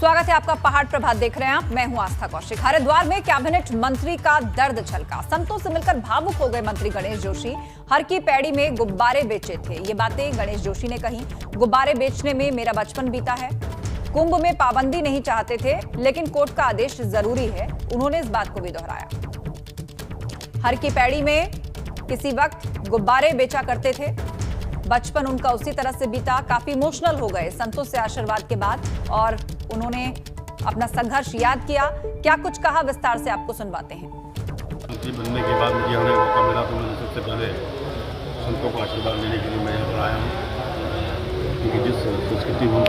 स्वागत है आपका। पहाड़ प्रभात देख रहे हैं आप, मैं हूं आस्था कौशिक। हरिद्वार में कैबिनेट मंत्री का दर्द छलका। संतों से मिलकर भावुक हो गए मंत्री गणेश जोशी। हर की पैड़ी में गुब्बारे बेचे थे, ये बातें गणेश जोशी ने कही। गुब्बारे बेचने में मेरा बचपन बीता है। कुंभ में पाबंदी नहीं चाहते थे, लेकिन कोर्ट का आदेश जरूरी है, उन्होंने इस बात को भी दोहराया। हर की पैड़ी में किसी वक्त गुब्बारे बेचा करते थे, बचपन उनका उसी तरह से बीता। काफी इमोशनल हो गए संतों से आशीर्वाद के बाद और उन्होंने अपना संघर्ष याद किया। क्या कुछ कहा, विस्तार से आपको सुनवाते हैं। मंत्री बनने के बाद मुझे हमें मौका मिला तो मैंने सबसे पहले संतों को आशीर्वाद लेने के लिए मैं यहाँ पर आया हूँ, क्योंकि जिस संस्कृति में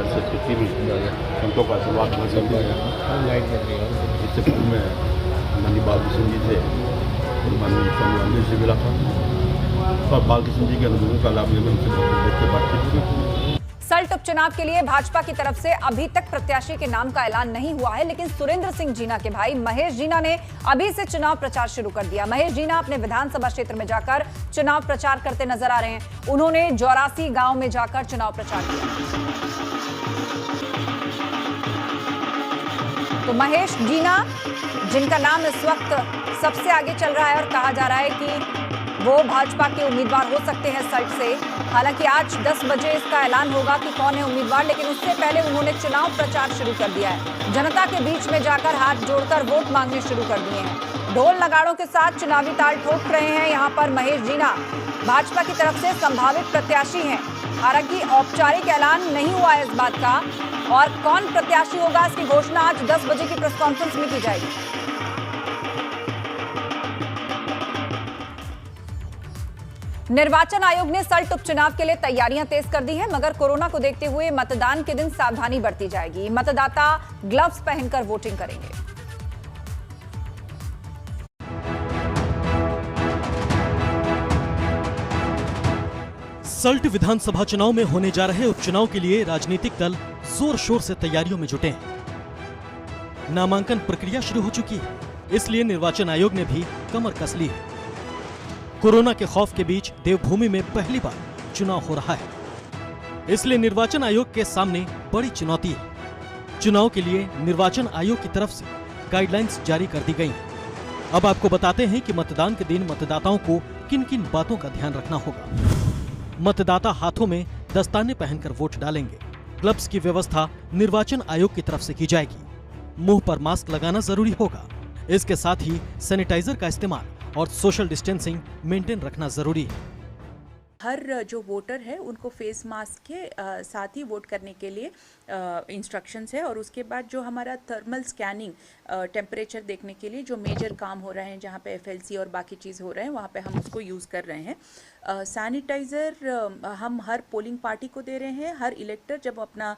संस्कृति में संतों का आशीर्वाद बहुत जरूरी है। इससे पूर्व में माननीय बालकृष्ण जी थे और माननीय स्वामी रामदेव जी मिला था और बालकृष्ण जी के अनुभवों का लाभ लेकर उनसे बहुत बातचीत की। सल्ट उपचुनाव के लिए भाजपा की तरफ से अभी तक प्रत्याशी के नाम का ऐलान नहीं हुआ है, लेकिन सुरेंद्र सिंह जीना के भाई महेश जीना ने अभी से चुनाव प्रचार शुरू कर दिया। महेश जीना अपने विधानसभा क्षेत्र में जाकर चुनाव प्रचार करते नजर आ रहे हैं। उन्होंने 84 गांव में जाकर चुनाव प्रचार किया। तो महेश जीना, जिनका नाम इस वक्त सबसे आगे चल रहा है और कहा जा रहा है कि वो भाजपा के उम्मीदवार हो सकते हैं सल्ट से। हालांकि आज 10 बजे इसका ऐलान होगा कि कौन है उम्मीदवार, लेकिन उससे पहले उन्होंने चुनाव प्रचार शुरू कर दिया है। जनता के बीच में जाकर हाथ जोड़कर वोट मांगने शुरू कर दिए हैं। ढोल नगाड़ों के साथ चुनावी ताल ठोक रहे हैं यहाँ पर महेश जीना। भाजपा की तरफ से संभावित प्रत्याशी हैं। हालांकि औपचारिक ऐलान नहीं हुआ है इस बात का, और कौन प्रत्याशी होगा इसकी घोषणा आज 10 बजे की प्रेस कॉन्फ्रेंस में की जाएगी। निर्वाचन आयोग ने सल्ट उपचुनाव के लिए तैयारियां तेज कर दी हैं, मगर कोरोना को देखते हुए मतदान के दिन सावधानी बरती जाएगी। मतदाता ग्लव्स पहनकर वोटिंग करेंगे। सल्ट विधानसभा चुनाव में होने जा रहे उपचुनाव के लिए राजनीतिक दल जोर शोर से तैयारियों में जुटे हैं। नामांकन प्रक्रिया शुरू हो चुकी है, इसलिए निर्वाचन आयोग ने भी कमर कस ली है। कोरोना के खौफ के बीच देवभूमि में पहली बार चुनाव हो रहा है, इसलिए निर्वाचन आयोग के सामने बड़ी चुनौती है। चुनाव के लिए निर्वाचन आयोग की तरफ से गाइडलाइंस जारी कर दी गई हैं। अब आपको बताते हैं कि मतदान के दिन मतदाताओं को किन किन बातों का ध्यान रखना होगा। मतदाता हाथों में दस्ताने पहनकर वोट डालेंगे। ग्लव्स की व्यवस्था निर्वाचन आयोग की तरफ से की जाएगी। मुंह पर मास्क लगाना जरूरी होगा। इसके साथ ही सैनिटाइजर का इस्तेमाल और सोशल डिस्टेंसिंग मेंटेन रखना जरूरी है। हर जो वोटर है उनको फेस मास्क के साथ ही वोट करने के लिए इंस्ट्रक्शंस है, और उसके बाद जो हमारा थर्मल स्कैनिंग टेम्परेचर देखने के लिए जो मेजर काम हो रहे हैं, जहाँ पे एफएलसी और बाकी चीज़ हो रहे हैं, वहाँ पे हम उसको यूज़ कर रहे हैं। सैनिटाइज़र हम हर पोलिंग पार्टी को दे रहे हैं। हर इलेक्टर जब अपना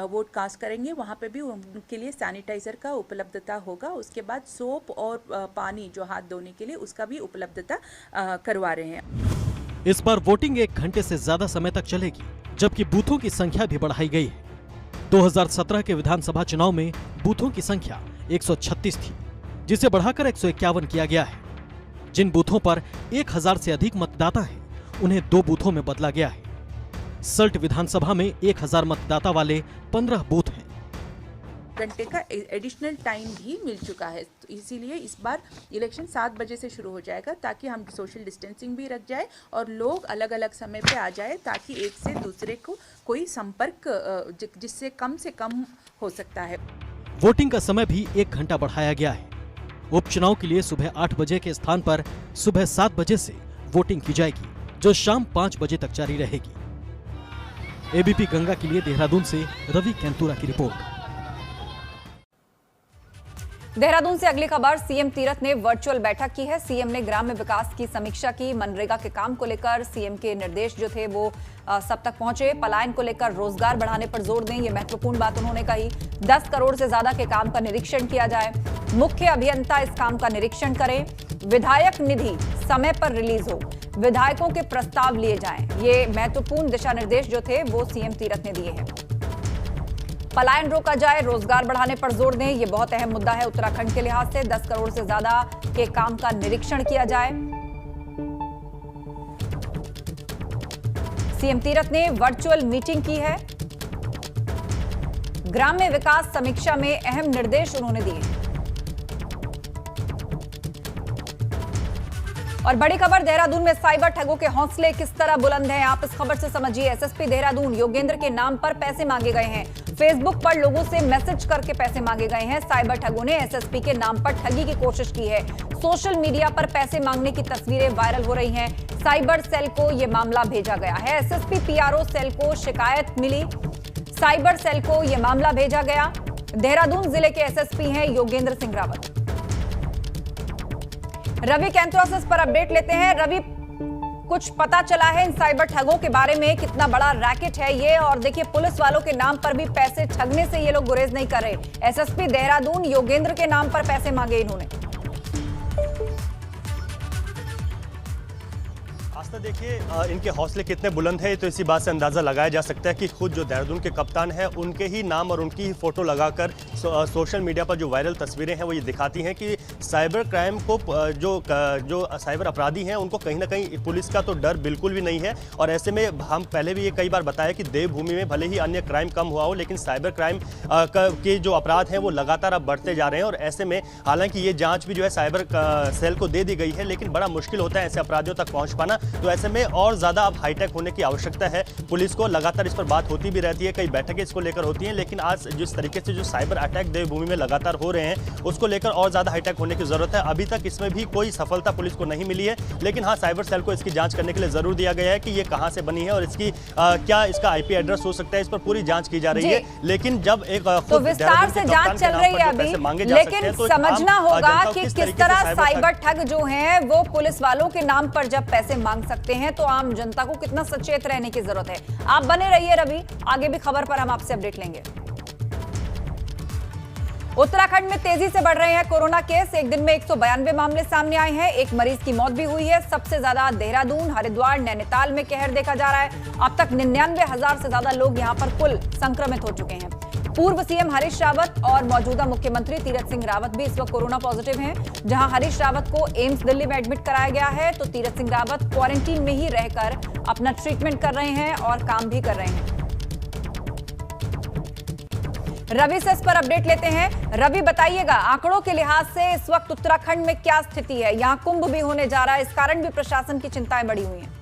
वोट कास्ट करेंगे वहाँ पे भी उनके लिए सैनिटाइज़र का उपलब्धता होगा। उसके बाद सोप और पानी जो हाथ धोने के लिए उसका भी उपलब्धता करवा रहे हैं। इस बार वोटिंग 1 घंटे से ज्यादा समय तक चलेगी, जबकि बूथों की संख्या भी बढ़ाई गई है। 2017 के विधानसभा चुनाव में बूथों की संख्या 136 थी, जिसे बढ़ाकर 151 किया गया है। जिन बूथों पर 1000 से अधिक मतदाता हैं, उन्हें 2 बूथों में बदला गया है। सल्ट विधानसभा में 1000 मतदाता वाले 15 बूथ हैं। घंटे का एडिशनल टाइम भी मिल चुका है, तो इसीलिए इस बार इलेक्शन 7 बजे से शुरू हो जाएगा, ताकि हम सोशल डिस्टेंसिंग भी रख जाए और लोग अलग अलग समय पे आ जाए, ताकि एक से दूसरे को कोई संपर्क जिससे कम से कम हो सकता है। वोटिंग का समय भी 1 घंटा बढ़ाया गया है। उपचुनाव के लिए सुबह 8 बजे के स्थान पर सुबह 7 बजे से वोटिंग की जाएगी, जो शाम 5 बजे तक जारी रहेगी। एबीपी गंगा के लिए देहरादून से रवि कैंतुरा की रिपोर्ट। देहरादून से अगली खबर। सीएम तीरथ ने वर्चुअल बैठक की है। सीएम ने ग्राम्य विकास की समीक्षा की। मनरेगा के काम को लेकर सीएम के निर्देश जो थे वो सब तक पहुंचे। पलायन को लेकर रोजगार बढ़ाने पर जोर दें, ये महत्वपूर्ण बात उन्होंने कही। 10 करोड़ से ज्यादा के काम का निरीक्षण किया जाए। मुख्य अभियंता इस काम का निरीक्षण करें। विधायक निधि समय पर रिलीज हो। विधायकों के प्रस्ताव लिए जाएं। ये महत्वपूर्ण दिशा निर्देश जो थे वो सीएम तीरथ ने दिए हैं। पलायन रोका जाए, रोजगार बढ़ाने पर जोर दें, यह बहुत अहम मुद्दा है उत्तराखंड के लिहाज से। 10 करोड़ से ज्यादा के काम का निरीक्षण किया जाए। सीएम तीरथ ने वर्चुअल मीटिंग की है। ग्राम्य विकास समीक्षा में अहम निर्देश उन्होंने दिए। और बड़ी खबर, देहरादून में साइबर ठगों के हौसले किस तरह बुलंद हैं, आप इस खबर से समझिए। एसएसपी देहरादून योगेंद्र के नाम पर पैसे मांगे गए हैं। फेसबुक पर लोगों से मैसेज करके पैसे मांगे गए हैं। साइबर ठगों ने एसएसपी के नाम पर ठगी की कोशिश की है। सोशल मीडिया पर पैसे मांगने की तस्वीरें वायरल हो रही हैं। साइबर सेल को यह मामला भेजा गया है। एसएसपी पीआरओ सेल को शिकायत मिली, साइबर सेल को यह मामला भेजा गया। देहरादून जिले के एसएसपी हैं योगेंद्र सिंह रावत। रवि कैंथ्रोसिस पर अपडेट लेते हैं। रवि, कुछ पता चला है इन साइबर ठगों के बारे में? कितना बड़ा रैकेट है ये? और देखिए, पुलिस वालों के नाम पर भी पैसे ठगने से ये लोग गुरेज नहीं कर रहे। एसएसपी देहरादून योगेंद्र के नाम पर पैसे मांगे इन्होंने। आस्था, देखिए इनके हौसले कितने बुलंद है तो इसी बात से अंदाज़ा लगाया जा सकता है कि खुद जो देहरादून के कप्तान हैं उनके ही नाम और उनकी ही फोटो लगाकर सोशल मीडिया पर जो वायरल तस्वीरें हैं वो ये दिखाती हैं कि साइबर क्राइम को जो साइबर अपराधी हैं उनको कहीं ना कहीं पुलिस का तो डर बिल्कुल भी नहीं है। और ऐसे में हम पहले भी ये कई बार बताया कि देवभूमि में भले ही अन्य क्राइम कम हुआ हो, लेकिन साइबर क्राइम के जो अपराध हैं वो लगातार अब बढ़ते जा रहे हैं। और ऐसे में हालांकि ये जाँच भी जो है साइबर सेल को दे दी गई है, लेकिन बड़ा मुश्किल होता है ऐसे अपराधियों तक पहुँच पाना। तो ऐसे में और ज़्यादा अब हाईटेक होने की आवश्यकता है। पुलिस को लगातार इस पर बात होती भी रहती है, कई बैठकें इसको लेकर होती हैं, लेकिन आज जिस तरीके से जो साइबर अटैक देवभूमि में लगातार हो रहे हैं उसको लेकर और ज़्यादा हाईटेक होने की ज़रूरत है। अभी तक इसमें भी कोई सफलता पुलिस को नहीं मिली है, लेकिन हाँ, साइबर सेल को इसकी जाँच करने के लिए ज़रूर दिया गया है कि ये कहाँ से बनी है और इसकी क्या इसका IP एड्रेस हो सकता है, इस पर पूरी जाँच की जा रही है। लेकिन जब एक तो विस्तार से जाँच चल रही है अभी, लेकिन समझना होगा कि किस तरह साइबर ठग जो हैं वो पुलिस वालों के नाम पर जब पैसे मांग सकते हैं, तो आम जनता को कितना सचेत रहने की जरूरत है। आप बने रहिए रवि, आगे भी खबर पर हम आपसे अपडेट लेंगे। उत्तराखंड में तेजी से बढ़ रहे हैं कोरोना केस। एक दिन में 192 मामले सामने आए हैं। एक मरीज की मौत भी हुई है। सबसे ज्यादा देहरादून, हरिद्वार, नैनीताल में कहर देखा जा रहा है। अब तक 99,000 से ज्यादा लोग यहां पर कुल संक्रमित हो चुके हैं। पूर्व सीएम हरीश रावत और मौजूदा मुख्यमंत्री तीरथ सिंह रावत भी इस वक्त कोरोना पॉजिटिव हैं। जहां हरीश रावत को एम्स दिल्ली में एडमिट कराया गया है, तो तीरथ सिंह रावत क्वारंटीन में ही रहकर अपना ट्रीटमेंट कर रहे हैं और काम भी कर रहे हैं। रवि से इस पर अपडेट लेते हैं। रवि, बताइएगा, आंकड़ों के लिहाज से इस वक्त उत्तराखंड में क्या स्थिति है? यहां कुंभ भी होने जा रहा है, इस कारण भी प्रशासन की चिंताएं बढ़ी हुई हैं।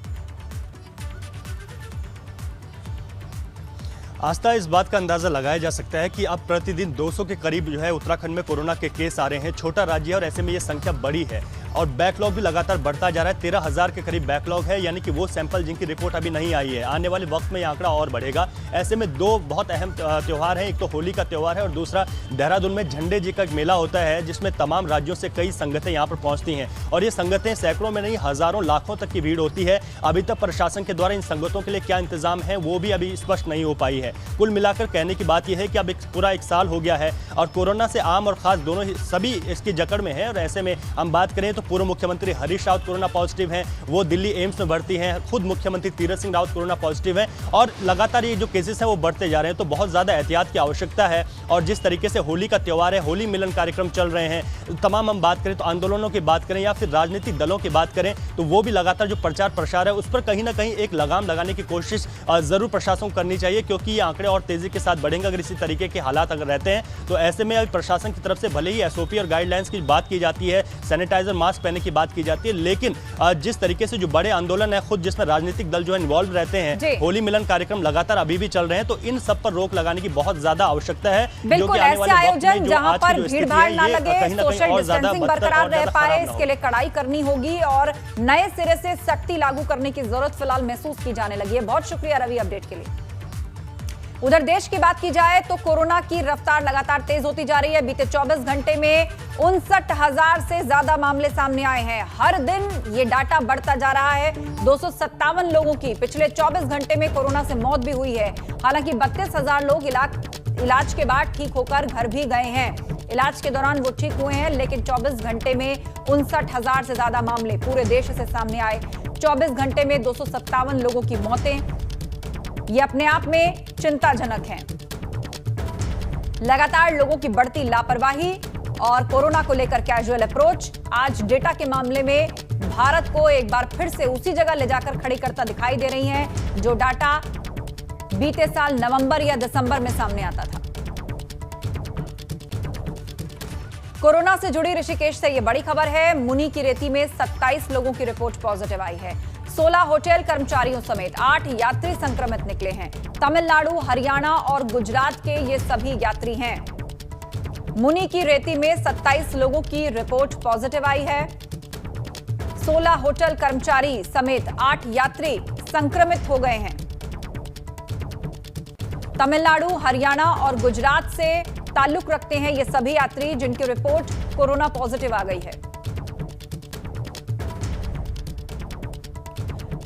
आस्था, इस बात का अंदाज़ा लगाया जा सकता है कि अब प्रतिदिन 200 के करीब जो है उत्तराखंड में कोरोना के केस आ रहे हैं। छोटा राज्य है और ऐसे में ये संख्या बड़ी है और बैकलॉग भी लगातार बढ़ता जा रहा है। 13,000 के करीब बैकलॉग है, यानी कि वो सैंपल जिनकी रिपोर्ट अभी नहीं आई है। आने वाले वक्त में ये आंकड़ा और बढ़ेगा। ऐसे में दो बहुत अहम त्यौहार हैं, एक तो होली का त्यौहार है और दूसरा देहरादून में झंडे जी का एक मेला होता है, जिसमें तमाम राज्यों से कई संगतें यहाँ पर पहुँचती हैं। और ये संगतें सैकड़ों में नहीं, हज़ारों लाखों तक की भीड़ होती है। अभी तक प्रशासन के द्वारा इन संगतों के लिए क्या इंतजाम है वो भी अभी स्पष्ट नहीं हो पाई है। कुल मिलाकर कहने की बात यह है कि अब पूरा एक साल हो गया है और कोरोना से आम और खास दोनों ही सभी इसकी जकड़ में है। और ऐसे में हम बात करें तो पूर्व मुख्यमंत्री हरीश रावत कोरोना पॉजिटिव हैं, वो दिल्ली एम्स में भर्ती हैं। खुद मुख्यमंत्री तीरथ सिंह रावत कोरोना पॉजिटिव हैं और लगातार ये जो केसेस हैं वो बढ़ते जा रहे हैं। तो बहुत ज़्यादा एहतियात की आवश्यकता है। और जिस तरीके से होली का त्यौहार है, होली मिलन कार्यक्रम चल रहे हैं, तमाम हम बात करें तो आंदोलनों की बात करें या फिर राजनीतिक दलों की बात करें, तो वो भी लगातार जो प्रचार प्रसार है उस पर कहीं ना कहीं एक लगाम लगाने की कोशिश जरूर प्रशासन को करनी चाहिए, क्योंकि ये आंकड़े और तेजी के साथ बढ़ेंगे अगर इसी तरीके के हालात अगर रहते हैं। तो ऐसे में अभी प्रशासन की तरफ से भले ही SOP और गाइडलाइंस की बात की जाती है, सैनिटाइजर मास्क पहनने की बात की जाती है, लेकिन जिस तरीके से जो बड़े आंदोलन है, खुद जिसमें राजनीतिक दल जो है इन्वॉल्व रहते हैं, होली मिलन कार्यक्रम लगातार अभी भी चल रहे हैं, तो इन सब पर रोक लगाने की बहुत ज्यादा आवश्यकता है। बिल्कुल, ऐसे आयोजन जहां पर भीड़-भाड़ ना लगे, सोशल डिस्टेंसिंग बरकरार रह पाए, इसके लिए कड़ाई करनी होगी और नए सिरे से सख्ती लागू करने की जरूरत फिलहाल महसूस की जाने लगी है। बहुत शुक्रिया रवि अपडेट के लिए। उधर देश की बात की जाए तो कोरोना की रफ्तार लगातार तेज होती जा रही है। बीते 24 घंटे में 59,000 से ज्यादा मामले सामने आए हैं। हर दिन ये डाटा बढ़ता जा रहा है। 257 लोगों की पिछले 24 घंटे में कोरोना से मौत भी हुई है। हालांकि 32,000 लोग इलाज के बाद ठीक होकर घर भी गए हैं। इलाज के दौरान वो ठीक हुए हैं, लेकिन 24 घंटे में 59,000 से ज्यादा मामले पूरे देश से सामने आए। 24 घंटे में 257 लोगों की मौतें, ये अपने आप में चिंताजनक है। लगातार लोगों की बढ़ती लापरवाही और कोरोना को लेकर कैजुअल अप्रोच आज डेटा के मामले में भारत को एक बार फिर से उसी जगह ले जाकर खड़ी करता दिखाई दे रही है जो डाटा बीते साल नवंबर या दिसंबर में सामने आता था। कोरोना से जुड़ी ऋषिकेश से ये बड़ी खबर है। मुनि की रेती में 27 लोगों की रिपोर्ट पॉजिटिव आई है। 16 होटल कर्मचारियों समेत 8 यात्री संक्रमित निकले हैं। तमिलनाडु, हरियाणा और गुजरात के ये सभी यात्री हैं। मुनि की रेती में 27 लोगों की रिपोर्ट पॉजिटिव आई है। 16 होटल कर्मचारी समेत 8 यात्री संक्रमित हो गए हैं। तमिलनाडु, हरियाणा और गुजरात से ताल्लुक रखते हैं ये सभी यात्री जिनकी रिपोर्ट कोरोना पॉजिटिव आ गई है।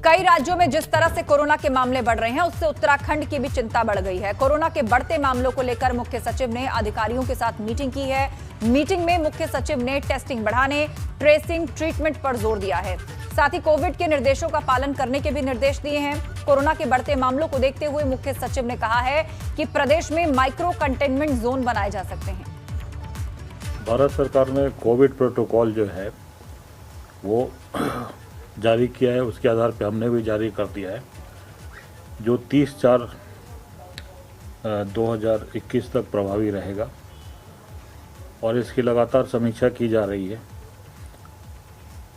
कई राज्यों में जिस तरह से कोरोना के मामले बढ़ रहे हैं उससे उत्तराखंड की भी चिंता बढ़ गई है। कोरोना के बढ़ते मामलों को लेकर मुख्य सचिव ने अधिकारियों के साथ मीटिंग की है। मीटिंग में मुख्य सचिव ने टेस्टिंग बढ़ाने, ट्रेसिंग, ट्रीटमेंट पर जोर दिया है। साथ ही कोविड के निर्देशों का पालन करने के भी निर्देश दिए हैं। कोरोना के बढ़ते मामलों को देखते हुए मुख्य सचिव ने कहा है कि प्रदेश में माइक्रो कंटेनमेंट जोन बनाए जा सकते हैं। भारत सरकार ने कोविड प्रोटोकॉल जो है वो जारी किया है, उसके आधार पे हमने भी जारी कर दिया है, जो 30/4/2021 तक प्रभावी रहेगा और इसकी लगातार समीक्षा की जा रही है।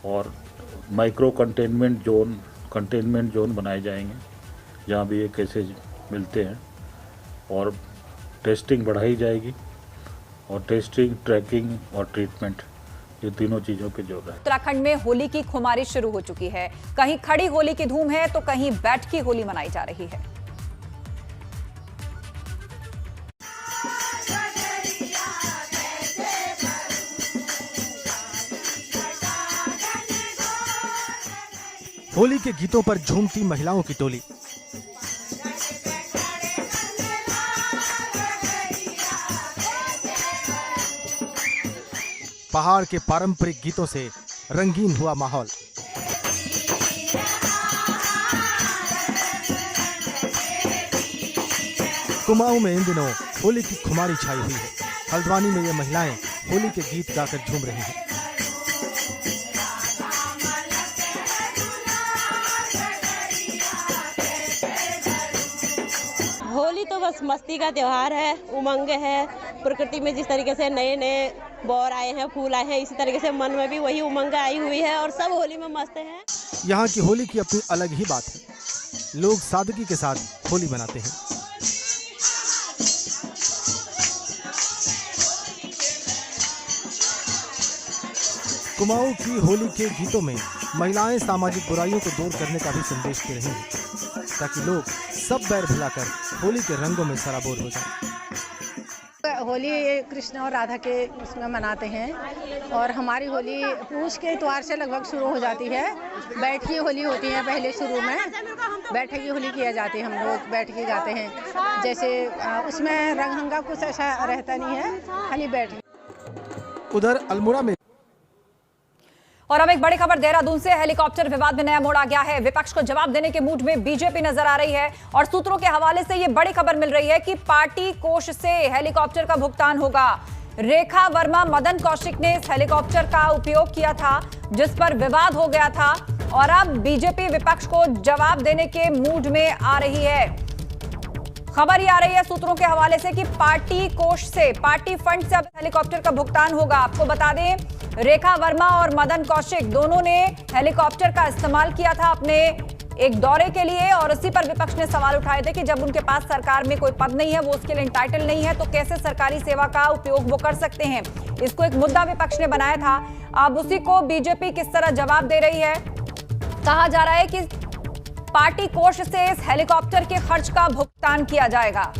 और माइक्रो कंटेनमेंट जोन बनाए जाएंगे जहाँ भी ये केसेज मिलते हैं और टेस्टिंग बढ़ाई जाएगी और टेस्टिंग, ट्रैकिंग और ट्रीटमेंट, ये तीनों चीजों पे जोर है। उत्तराखंड में होली की खुमारी शुरू हो चुकी है। कहीं खड़ी होली की धूम है तो कहीं बैठकी होली मनाई जा रही है। होली के गीतों पर झूमती महिलाओं की टोली। पहाड़ के पारंपरिक गीतों से रंगीन हुआ माहौल। कुमाऊं में इन दिनों होली की खुमारी छाई हुई है। हल्द्वानी में ये महिलाएं होली के गीत गाकर झूम रही हैं। होली तो बस मस्ती का त्योहार है, उमंग है। प्रकृति में जिस तरीके से नए नए बौर आए हैं, फूल आए हैं, इसी तरीके से मन में भी वही उमंग आई हुई है और सब होली में मस्त हैं। यहाँ की होली की अपनी अलग ही बात है। लोग सादगी के साथ होली मनाते हैं। कुमाऊं की होली के गीतों में महिलाएं सामाजिक बुराइयों को दूर करने का भी संदेश दे रही हैं ताकि लोग सब बैर भुलाकर होली के रंगों में सराबोर हो जाएं। होली कृष्ण और राधा के उसमें मनाते हैं और हमारी होली पूष के इतवार से लगभग शुरू हो जाती है। बैठकी होली होती है, पहले शुरू में बैठक की होली किया जाती है। हम लोग बैठकी गाते हैं, जैसे उसमें रंगहंगा कुछ ऐसा रहता नहीं है, खाली बैठ। उधर अल्मोड़ा में और अब एक बड़ी खबर देहरादून से। हेलीकॉप्टर विवाद में नया मोड़ आ गया है। विपक्ष को जवाब देने के मूड में बीजेपी नजर आ रही है और सूत्रों के हवाले से यह बड़ी खबर मिल रही है कि पार्टी कोष से हेलीकॉप्टर का भुगतान होगा। रेखा वर्मा, मदन कौशिक ने इस हेलीकॉप्टर का उपयोग किया था जिस पर विवाद हो गया था और अब बीजेपी विपक्ष को जवाब देने के मूड में आ रही है। खबर ये आ रही है सूत्रों के हवाले से कि पार्टी कोष से, पार्टी फंड से अब हेलीकॉप्टर का भुगतान होगा। आपको बता दें, रेखा वर्मा और मदन कौशिक दोनों ने हेलीकॉप्टर का इस्तेमाल किया था अपने एक दौरे के लिए और इसी पर विपक्ष ने सवाल उठाए थे कि जब उनके पास सरकार में कोई पद नहीं है, वो उसके लिए एंटाइटल नहीं है, तो कैसे सरकारी सेवा का उपयोग वो कर सकते हैं। इसको एक मुद्दा विपक्ष ने बनाया था। अब उसी को बीजेपी किस तरह जवाब दे रही है। कहा जा रहा है कि पार्टी कोष से इस हेलीकॉप्टर के खर्च का भुगतान किया जाएगा।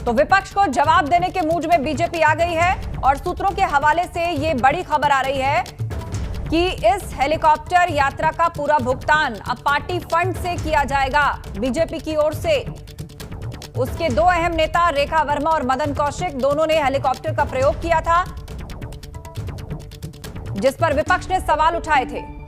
तो विपक्ष को जवाब देने के मूड में बीजेपी आ गई है और सूत्रों के हवाले से यह बड़ी खबर आ रही है कि इस हेलीकॉप्टर यात्रा का पूरा भुगतान अब पार्टी फंड से किया जाएगा बीजेपी की ओर से। उसके दो अहम नेता रेखा वर्मा और मदन कौशिक दोनों ने हेलीकॉप्टर का प्रयोग किया था जिस पर विपक्ष ने सवाल उठाए थे।